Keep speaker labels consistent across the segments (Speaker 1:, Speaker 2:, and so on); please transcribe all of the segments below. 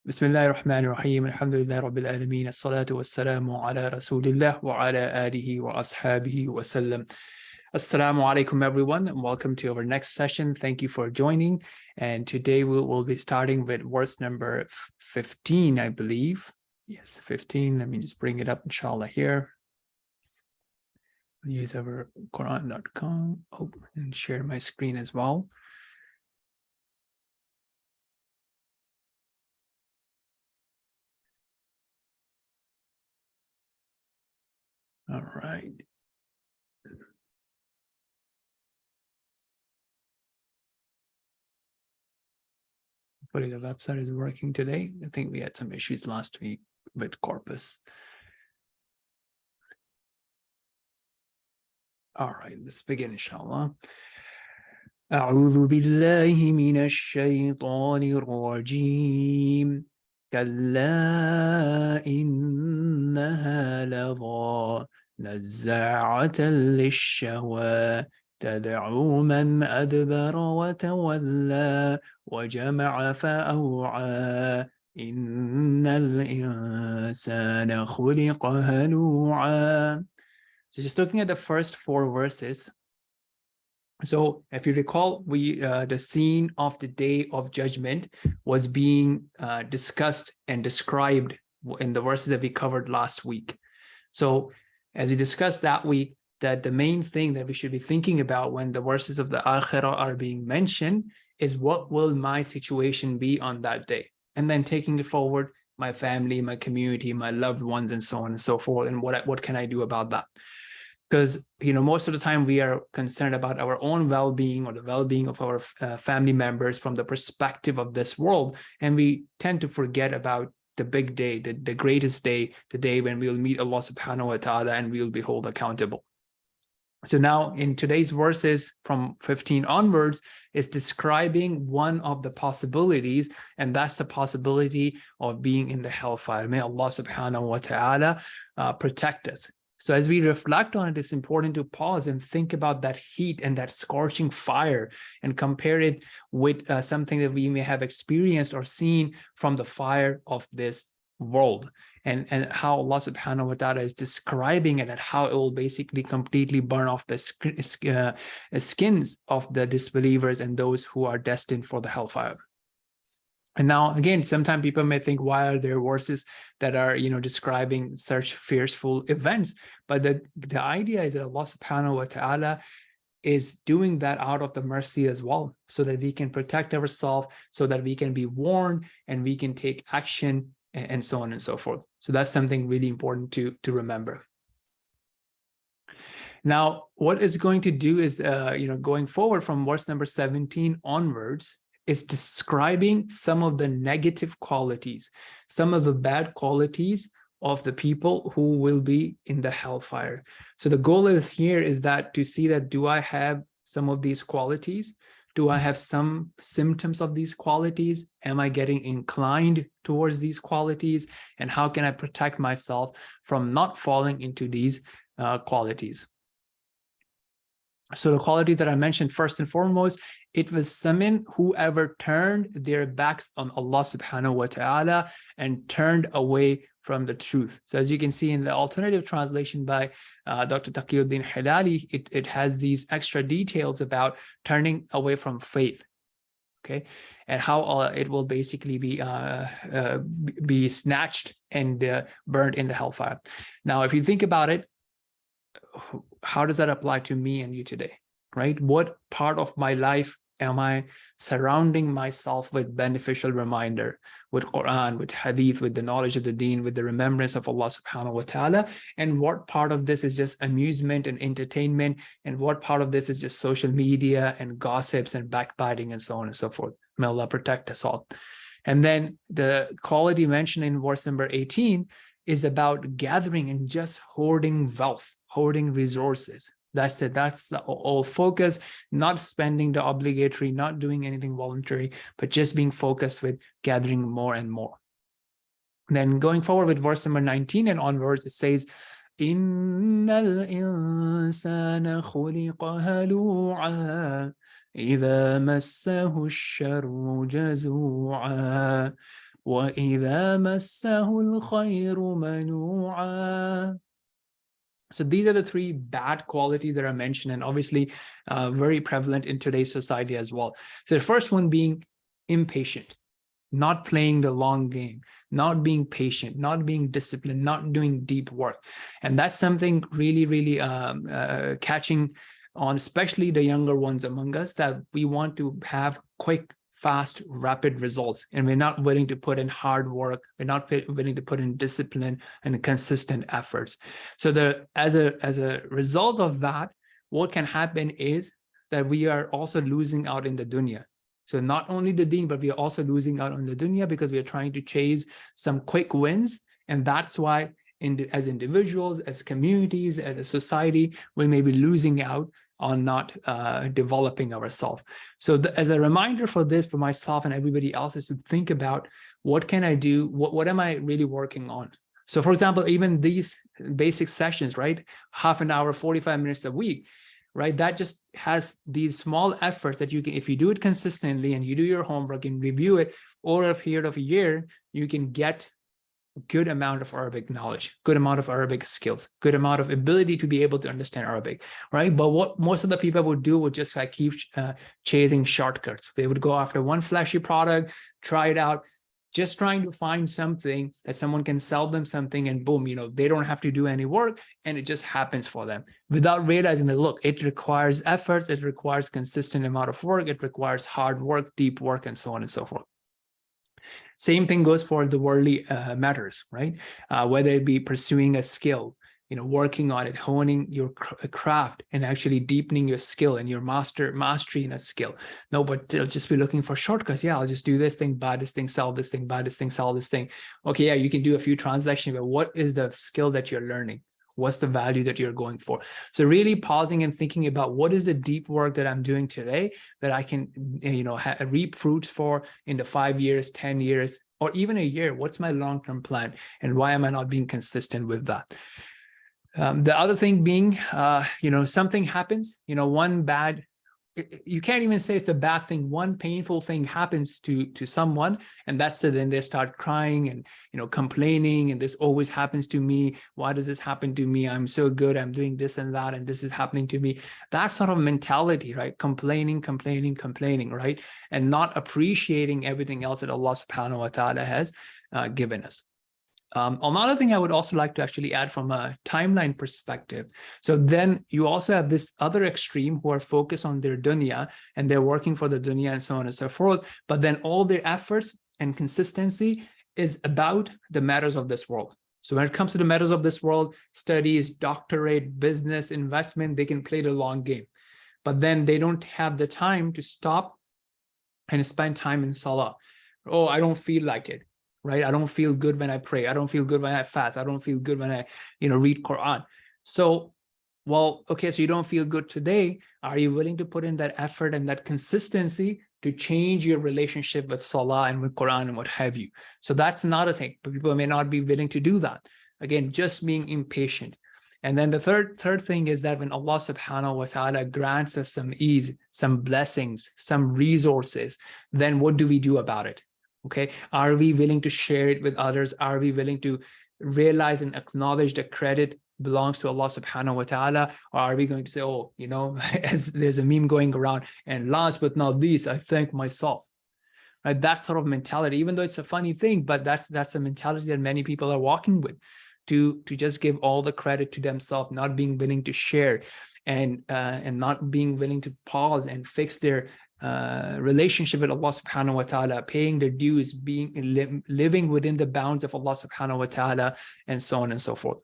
Speaker 1: Bismillahirrahmanirrahim. Alhamdulillah Rabbil Alameen. As-salatu was-salamu ala Rasulillah wa ala alihi wa ashabihi wa sallam. Assalamu alaikum everyone and welcome to our next session. Thank you for joining. And today we will be starting with verse number 15, I believe. Yes, 15. Let me just bring it up, inshallah, here. I'll use our Quran.com and share my screen as well. All right. Hopefully the website is working today. I think we had some issues last week with Corpus. All right, let's begin, inshallah. أعوذ بالله من الشيطان الرجيم كلا إنها لظى نزاعة للشوى تدعو من أدبر وتولى وجمع فأوعى إن الإنسان خلق هلوعا. So just looking at the first four verses. So if you recall, the scene of the day of judgment was being discussed and described in the verses that we covered last week. So as we discussed that week, that the main thing that we should be thinking about when the verses of the Akhirah are being mentioned is what will my situation be on that day? And then taking it forward, my family, my community, my loved ones, and so on and so forth. And what can I do about that? Because, most of the time we are concerned about our own well-being or the well-being of our family members from the perspective of this world. And we tend to forget about the big day, the greatest day, the day when we will meet Allah subhanahu wa ta'ala and we will be held accountable. So now in today's verses from 15 onwards is describing one of the possibilities, and that's the possibility of being in the hellfire. May Allah subhanahu wa ta'ala protect us. So as we reflect on it, it's important to pause and think about that heat and that scorching fire and compare it with something that we may have experienced or seen from the fire of this world, and how Allah subhanahu wa ta'ala is describing it and how it will basically completely burn off the skins of the disbelievers and those who are destined for the hellfire. And now, again, sometimes people may think, why are there verses that are, describing such fearful events? But the idea is that Allah subhanahu wa ta'ala is doing that out of the mercy as well, so that we can protect ourselves, so that we can be warned and we can take action and so on and so forth. So that's something really important to remember. Now, what it's going to do is, going forward from verse number 17 onwards, is describing some of the negative qualities, some of the bad qualities of the people who will be in the hellfire. So the goal here is that to see that, do I have some of these qualities? Do I have some symptoms of these qualities? Am I getting inclined towards these qualities? And how can I protect myself from not falling into these qualities? So the quality that I mentioned first and foremost, it will summon whoever turned their backs on Allah subhanahu wa ta'ala and turned away from the truth. So as you can see in the alternative translation by Dr. Taqiyuddin Hilali, it has these extra details about turning away from faith. Okay, and how it will basically be snatched and burned in the hellfire. Now, if you think about it, how does that apply to me and you today, right? What part of my life am I surrounding myself with beneficial reminder, with Quran, with Hadith, with the knowledge of the Deen, with the remembrance of Allah subhanahu wa ta'ala? And what part of this is just amusement and entertainment? And what part of this is just social media and gossips and backbiting and so on and so forth? May Allah protect us all. And then the quality mentioned in verse number 18 is about gathering and just hoarding wealth, hoarding resources. That's it. That's the whole focus, not spending the obligatory, not doing anything voluntary, but just being focused with gathering more and more. Then going forward with verse number 19 and onwards, it says, إِنَّ الْإِنسَانَ خُلِقَ هَلُوعًا إِذَا مَسَّهُ الشَّرُّ جَزُوعًا وَإِذَا مَسَّهُ الْخَيْرُ مَنُوعًا. So these are the three bad qualities that are mentioned, and obviously very prevalent in today's society as well. So the first one being impatient, not playing the long game, not being patient, not being disciplined, not doing deep work. And that's something really, really catching on, especially the younger ones among us, that we want to have quick, fast, rapid results. And we're not willing to put in hard work. We're not willing to put in discipline and consistent efforts. So as a result of that, what can happen is that we are also losing out in the dunya. So not only the deen, but we are also losing out on the dunya because we are trying to chase some quick wins. And that's why as individuals, as communities, as a society, we may be losing out on not developing ourselves. So as a reminder for this, for myself and everybody else, is to think about what can I do? What am I really working on? So for example, even these basic sessions, right? Half an hour, 45 minutes a week, right? That just has these small efforts that you can, if you do it consistently and you do your homework and review it over a period of a year, you can get good amount of Arabic knowledge, good amount of Arabic skills, good amount of ability to be able to understand Arabic, right? But what most of the people would do would just like keep chasing shortcuts. They would go after one flashy product, try it out, just trying to find something that someone can sell them something, and boom, they don't have to do any work and it just happens for them without realizing that, look, it requires efforts, it requires consistent amount of work, it requires hard work, deep work, and so on and so forth. Same thing goes for the worldly matters, right? Whether it be pursuing a skill, working on it, honing your craft, and actually deepening your skill and your mastery in a skill. No, but they'll just be looking for shortcuts. Yeah, I'll just do this thing, buy this thing, sell this thing, buy this thing, sell this thing. Okay, yeah, you can do a few transactions, but what is the skill that you're learning? What's the value that you're going for? So really pausing and thinking about what is the deep work that I'm doing today that I can, reap fruits for in the 5 years, 10 years, or even a year. What's my long-term plan? And why am I not being consistent with that? The other thing being, something happens, one bad, you can't even say it's a bad thing. One painful thing happens to someone, and that's it. Then they start crying and, complaining, and this always happens to me. Why does this happen to me? I'm so good. I'm doing this and that, and this is happening to me. That sort of mentality, right? Complaining, right? And not appreciating everything else that Allah subhanahu wa ta'ala has given us. Another thing I would also like to actually add from a timeline perspective. So then you also have this other extreme who are focused on their dunya and they're working for the dunya and so on and so forth. But then all their efforts and consistency is about the matters of this world. So when it comes to the matters of this world, studies, doctorate, business, investment, they can play the long game. But then they don't have the time to stop and spend time in salah. Oh, I don't feel like it. Right? I don't feel good when I pray. I don't feel good when I fast. I don't feel good when I, read Quran. So, well, okay, so you don't feel good today. Are you willing to put in that effort and that consistency to change your relationship with Salah and with Quran and what have you? So that's another thing, but people may not be willing to do that. Again, just being impatient. And then the third thing is that when Allah subhanahu wa ta'ala grants us some ease, some blessings, some resources, then what do we do about it? Okay, are we willing to share it with others? Are we willing to realize and acknowledge that credit belongs to Allah subhanahu wa ta'ala? Or are we going to say, oh, as there's a meme going around, and last but not least, I thank myself. Right? That sort of mentality, even though it's a funny thing, but that's the mentality that many people are walking with, to just give all the credit to themselves, not being willing to share, and not being willing to pause and fix their relationship with Allah subhanahu wa ta'ala, paying their dues, living within the bounds of Allah subhanahu wa ta'ala, and so on and so forth.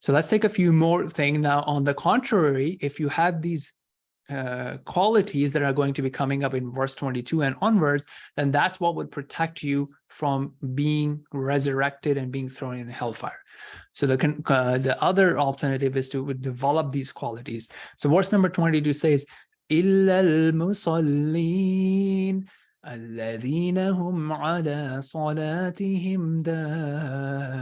Speaker 1: So let's take a few more things now. On the contrary, if you have these qualities that are going to be coming up in verse 22 and onwards, then that's what would protect you from being resurrected and being thrown in hellfire. So the other alternative is to develop these qualities. So verse number 22 says, إِلَّا الْمُصَلِّينَ الَّذِينَ هُمْ عَلَى صَلَاتِهِمْ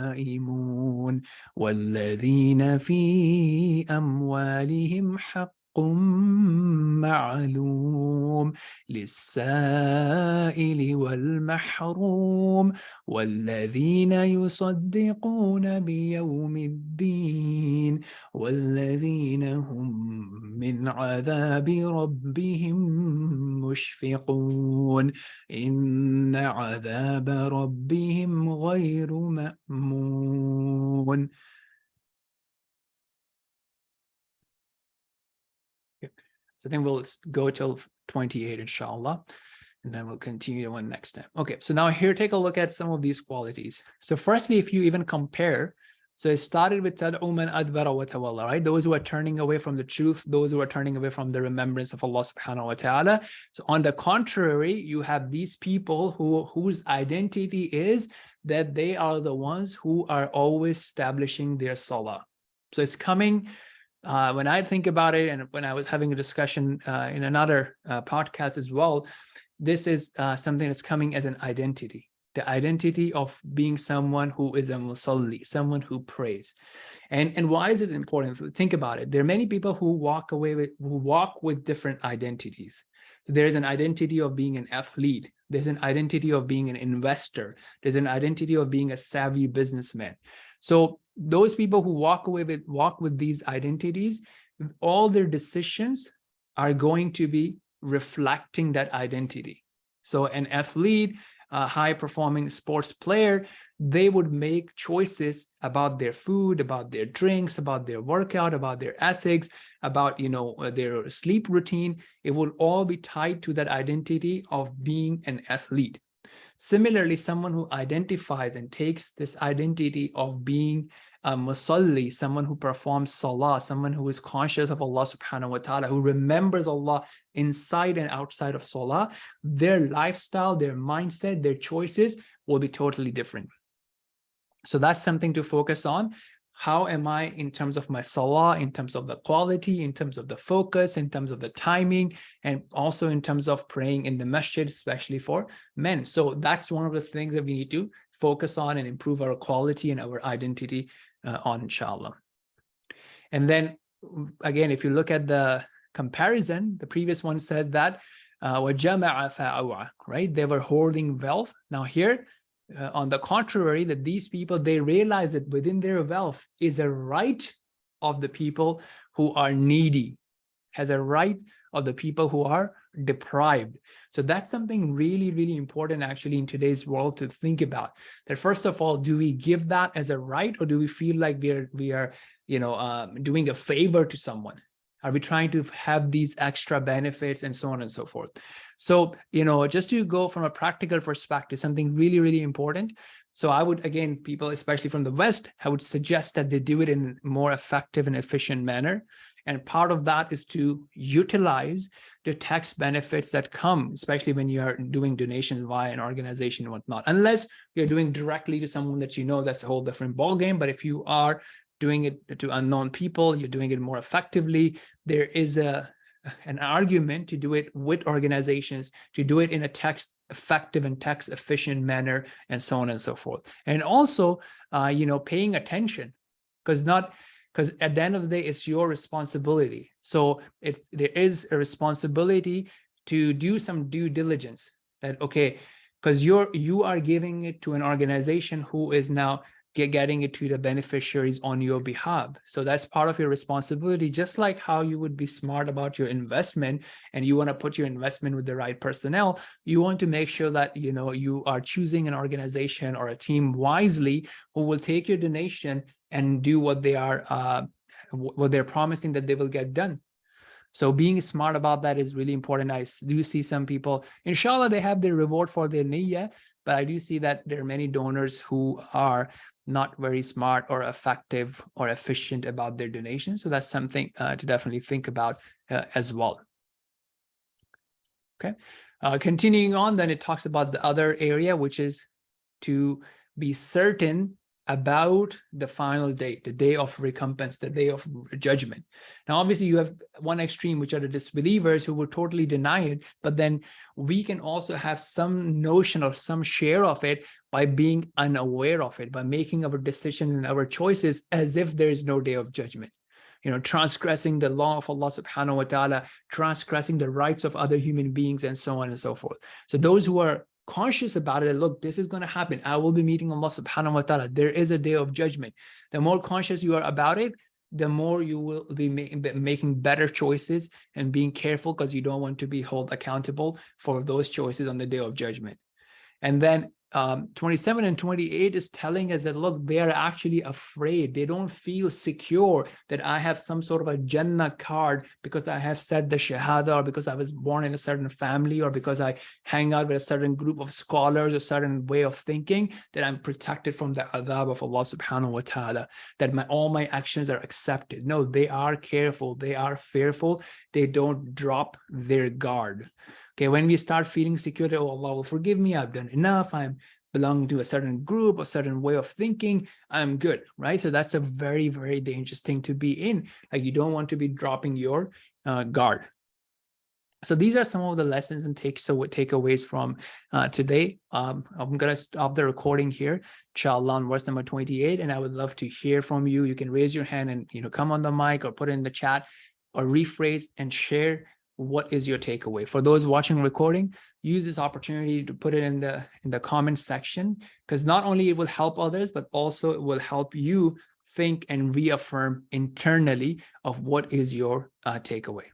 Speaker 1: دَائِمُونَ وَالَّذِينَ فِي أَمْوَالِهِمْ حَقٌّ مَعْلُومٌ لِلسَّائِلِ والمحروم والذين يصدقون بيوم الدين والذين هم من عذاب ربهم مشفقون إن عذاب ربهم غير مأمون. So I think we'll go till 28, inshallah, and then we'll continue on next time. Okay, so now here, take a look at some of these qualities. So firstly, if you even compare, so it started with تَدْعُو مَنْ أَدْبَرَ وَتَوَلَّى, right? Those who are turning away from the truth, those who are turning away from the remembrance of Allah subhanahu wa ta'ala. So on the contrary, you have these people whose identity is that they are the ones who are always establishing their salah. So it's coming. When I think about it, and when I was having a discussion in another podcast as well, this is something that's coming as an identity, the identity of being someone who is a musalli, someone who prays. And why is it important? Think about it. There are many people who walk with different identities. So there's an identity of being an athlete. There's an identity of being an investor. There's an identity of being a savvy businessman. So those people who walk with these identities, all their decisions are going to be reflecting that identity. So an athlete, a high-performing sports player, they would make choices about their food, about their drinks, about their workout, about their ethics, about their sleep routine. It will all be tied to that identity of being an athlete. Similarly, someone who identifies and takes this identity of being a musalli, someone who performs salah, someone who is conscious of Allah subhanahu wa ta'ala, who remembers Allah inside and outside of salah, their lifestyle, their mindset, their choices will be totally different. So that's something to focus on. How am I in terms of my salah, in terms of the quality, in terms of the focus, in terms of the timing, and also in terms of praying in the masjid, especially for men. So that's one of the things that we need to focus on and improve our quality and our identity on, inshallah. And then again, if you look at the comparison, the previous one said that وَجَمَعَ فَأَوْعَى, right? They were hoarding wealth. Now here, on the contrary, that these people, they realize that within their wealth is a right of the people who are needy, has a right of the people who are deprived. So that's something really, really important actually in today's world to think about. That first of all, do we give that as a right, or do we feel like we are doing a favor to someone? Are we trying to have these extra benefits and so on and so forth? So, just to go from a practical perspective, something really, really important. So I would, again, people, especially from the West, I would suggest that they do it in a more effective and efficient manner. And part of that is to utilize the tax benefits that come, especially when you are doing donations via an organization and whatnot. Unless you're doing directly to someone that that's a whole different ballgame. But if you are doing it to unknown people, you're doing it more effectively, there is an argument to do it with organizations, to do it in a tax effective and tax efficient manner, and so on and so forth. And also, paying attention, because at the end of the day, it's your responsibility. So there is a responsibility to do some due diligence. That, okay, because you are giving it to an organization who is now getting it to the beneficiaries on your behalf. So that's part of your responsibility, just like how you would be smart about your investment and you want to put your investment with the right personnel. You want to make sure that you are choosing an organization or a team wisely who will take your donation and do what they're promising that they will get done. So being smart about that is really important. I do see some people, inshallah, they have their reward for their niyyah, but I do see that there are many donors who are not very smart or effective or efficient about their donations. So that's something to definitely think about as well. Okay, continuing on, then it talks about the other area, which is to be certain about the final date, the day of recompense, the day of judgment. Now, obviously, you have one extreme, which are the disbelievers who will totally deny it, but then we can also have some notion of some share of it by being unaware of it, by making our decisions and our choices as if there is no day of judgment. Transgressing the law of Allah subhanahu wa ta'ala, transgressing the rights of other human beings, and so on and so forth. So those who are conscious about it. Look, this is going to happen. I will be meeting Allah subhanahu wa ta'ala. There is a day of judgment. The more conscious you are about it, the more you will be making better choices and being careful, because you don't want to be held accountable for those choices on the day of judgment. And then 27 and 28 is telling us that, look, they are actually afraid. They don't feel secure that I have some sort of a Jannah card because I have said the Shahada, or because I was born in a certain family, or because I hang out with a certain group of scholars, a certain way of thinking, that I'm protected from the adhab of Allah subhanahu wa ta'ala, that all my actions are accepted. No, they are careful. They are fearful. They don't drop their guard. Okay, when we start feeling secure that, oh, Allah will forgive me, I've done enough, I'm belonging to a certain group, a certain way of thinking, I'm good, right? So that's a very, very dangerous thing to be in. Like, you don't want to be dropping your guard. So these are some of the lessons and takeaways from today. I'm going to stop the recording here, inshallah, on verse number 28, and I would love to hear from you. You can raise your hand and come on the mic, or put it in the chat, or rephrase and share what is your takeaway. For those watching recording, use this opportunity to put it in the comment section, because not only it will help others, but also it will help you think and reaffirm internally of what is your takeaway.